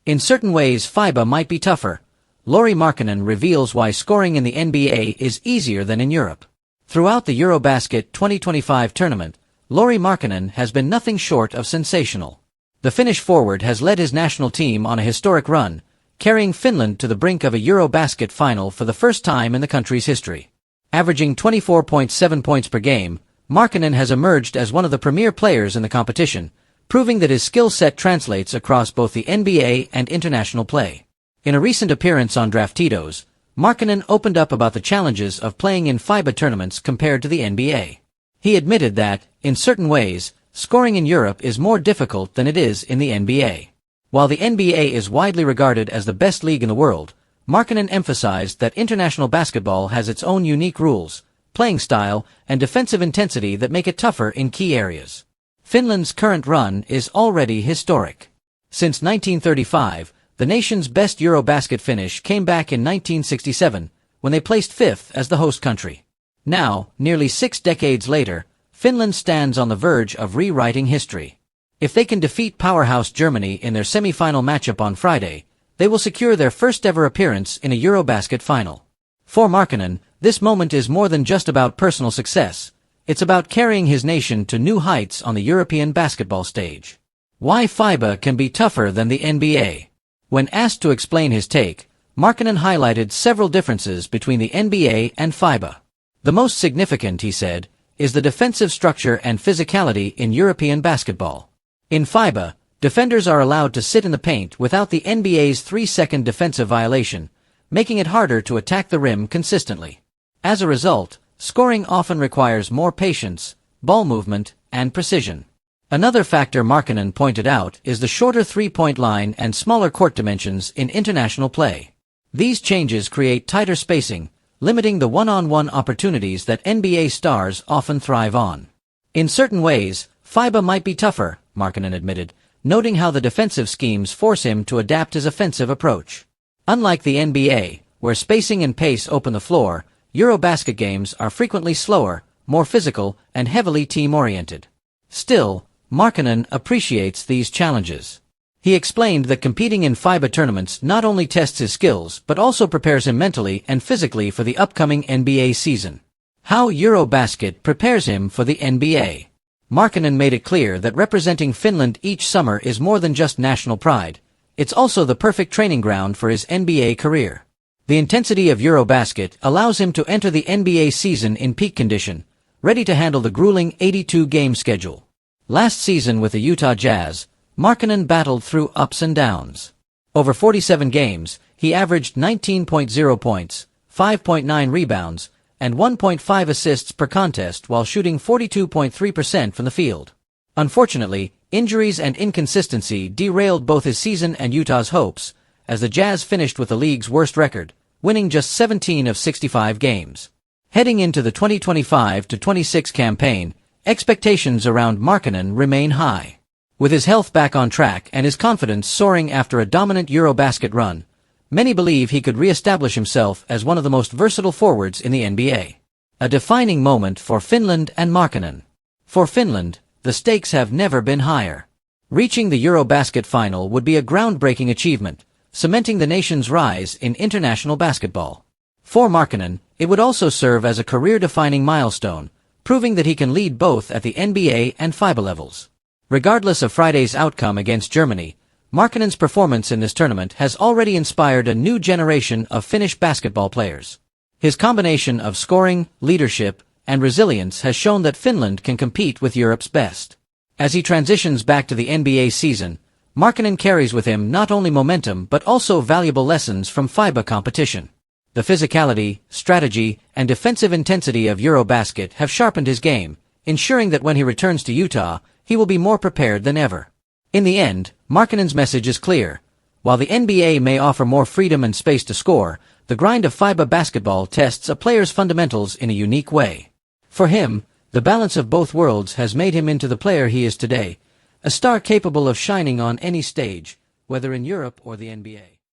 In certain ways FIBA might be tougher. Lauri Markkanen reveals why scoring in the NBA is easier than in Europe. Throughout the Eurobasket 2025 tournament, Lauri Markkanen has been nothing short of sensational. The Finnish forward has led his national team on a historic run, carrying Finland to the brink of a Eurobasket final for the first time in the country's history. Averaging 24.7 points per game, Markkanen has emerged as one of the premier players in the competition, proving that his skill set translates across both the NBA and international play. In a recent appearance on Draftitos, Markkanen opened up about the challenges of playing in FIBA tournaments compared to the NBA. He admitted that, in certain ways, scoring in Europe is more difficult than it is in the NBA. While the NBA is widely regarded as the best league in the world, Markkanen emphasized that international basketball has its own unique rules, playing style, and defensive intensity that make it tougher in key areas. Finland's current run is already historic. Since 1935, the nation's best Eurobasket finish came back in 1967, when they placed fifth as the host country. Now, nearly 6 decades later, Finland stands on the verge of rewriting history. If they can defeat powerhouse Germany in their semi-final matchup on Friday, they will secure their first-ever appearance in a Eurobasket final. For Markkanen, this moment is more than just about personal success. It's about carrying his nation to new heights on the European basketball stage. Why FIBA can be tougher than the NBA. When asked to explain his take, Markkanen highlighted several differences between the NBA and FIBA. The most significant, he said, is the defensive structure and physicality in European basketball. In FIBA, defenders are allowed to sit in the paint without the NBA's 3-second defensive violation, making it harder to attack the rim consistently. As a result, scoring often requires more patience, ball movement, and precision. Another factor Markkanen pointed out is the shorter three-point line and smaller court dimensions in international play. These changes create tighter spacing, limiting the one-on-one opportunities that NBA stars often thrive on. In certain ways, FIBA might be tougher, Markkanen admitted, noting how the defensive schemes force him to adapt his offensive approach. Unlike the NBA, where spacing and pace open the floor, Eurobasket games are frequently slower, more physical, and heavily team-oriented. Still, Markkanen appreciates these challenges. He explained that competing in FIBA tournaments not only tests his skills but also prepares him mentally and physically for the upcoming NBA season. How Eurobasket prepares him for the NBA. Markkanen made it clear that representing Finland each summer is more than just national pride. It's also the perfect training ground for his NBA career. The intensity of Eurobasket allows him to enter the NBA season in peak condition, ready to handle the grueling 82-game schedule. Last season with the Utah Jazz, Markkanen battled through ups and downs. Over 47 games, he averaged 19.0 points, 5.9 rebounds, and 1.5 assists per contest while shooting 42.3% from the field. Unfortunately, injuries and inconsistency derailed both his season and Utah's hopes, as the Jazz finished with the league's worst record, winning just 17 of 65 games. Heading into the 2025-26 campaign, expectations around Markkanen remain high. With his health back on track and his confidence soaring after a dominant Eurobasket run, many believe he could re-establish himself as one of the most versatile forwards in the NBA. A defining moment for Finland and Markkanen. For Finland, the stakes have never been higher. Reaching the Eurobasket final would be a groundbreaking achievement, cementing the nation's rise in international basketball. For Markkanen, it would also serve as a career-defining milestone, proving that he can lead both at the NBA and FIBA levels. Regardless of Friday's outcome against Germany, Markkanen's performance in this tournament has already inspired a new generation of Finnish basketball players. His combination of scoring, leadership, and resilience has shown that Finland can compete with Europe's best. As he transitions back to the NBA season, Markkanen carries with him not only momentum but also valuable lessons from FIBA competition. The physicality, strategy, and defensive intensity of Eurobasket have sharpened his game, ensuring that when he returns to Utah, he will be more prepared than ever. In the end, Markkanen's message is clear. While the NBA may offer more freedom and space to score, the grind of FIBA basketball tests a player's fundamentals in a unique way. For him, the balance of both worlds has made him into the player he is today, a star capable of shining on any stage, whether in Europe or the NBA.